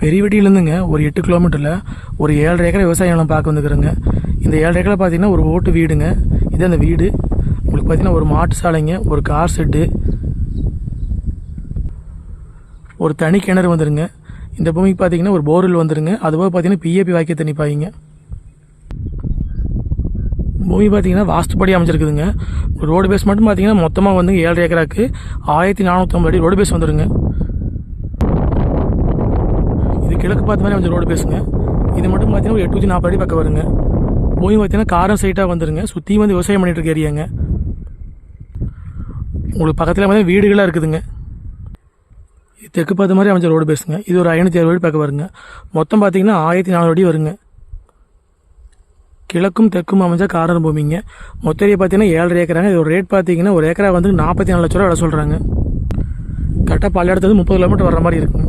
பெரியவெட்டியிலேருந்துங்க ஒரு 8 கிலோமீட்டரில் ஒரு 7.5 ஏக்கர் விவசாய நிலம் பார்க்க வந்துக்கிறேங்க. இந்த 7.5 ஏக்கரில் பார்த்தீங்கன்னா ஒரு ஓட்டு வீடுங்க. இது அந்த வீடு உங்களுக்கு பார்த்தீங்கன்னா ஒரு மாட்டு சாலைங்க, ஒரு கார் ஷெட்டு, ஒரு தனி கிணறு வந்துருங்க. இந்த பூமிக்கு பார்த்தீங்கன்னா ஒரு போர்வெல் வந்துருங்க. அதுபோக பார்த்தீங்கன்னா பிஏபி வாய்க்க தண்ணி பாய்ங்க. பூமி பார்த்தீங்கன்னா வாஸ்துப்படி அமைச்சிருக்குதுங்க. ரோடு பேஸ் மட்டும் பார்த்தீங்கன்னா மொத்தமாக வந்து 7.5 ஏக்கராக்கு 1450 அடி ரோடு பேஸ் வந்துருங்க. இது கிழக்கு பார்த்த மாதிரி கொஞ்சம் ரோடு பேசுங்க. இது மட்டும் பார்த்தீங்கன்னா ஒரு 840 அடி பக்கம் வருங்க. பூமி பார்த்தீங்கன்னா காரம் சைட்டாக வந்துருங்க. சுற்றியும் வந்து விவசாயம் பண்ணிட்டு இருக்க ஏரியாங்க. உங்களுக்கு பக்கத்தில் பார்த்தீங்கன்னா வீடுகளாக இருக்குதுங்க. தெற்கு பார்த்த மாதிரி அமைச்ச ரோடு பேசுங்க. இது ஒரு 560 அடி பக்கம் வருங்க. மொத்தம் பார்த்தீங்கன்னா 1400 அடி வருங்க. கிழக்கும் தெற்கும் அமைஞ்சா காரணம் பூமிங்க. மொத்த ஏரியா பார்த்தீங்கன்னா 7.5 ஏக்கராங்க. இது ஒரு ரேட் பார்த்தீங்கன்னா ஒரு ஏக்கரா வந்து 44 லட்ச ரூபா விட சொல்கிறாங்க. கரெக்டாக பல இடத்துல 30 கிலோமீட்டர் வர்ற மாதிரி இருக்குங்க.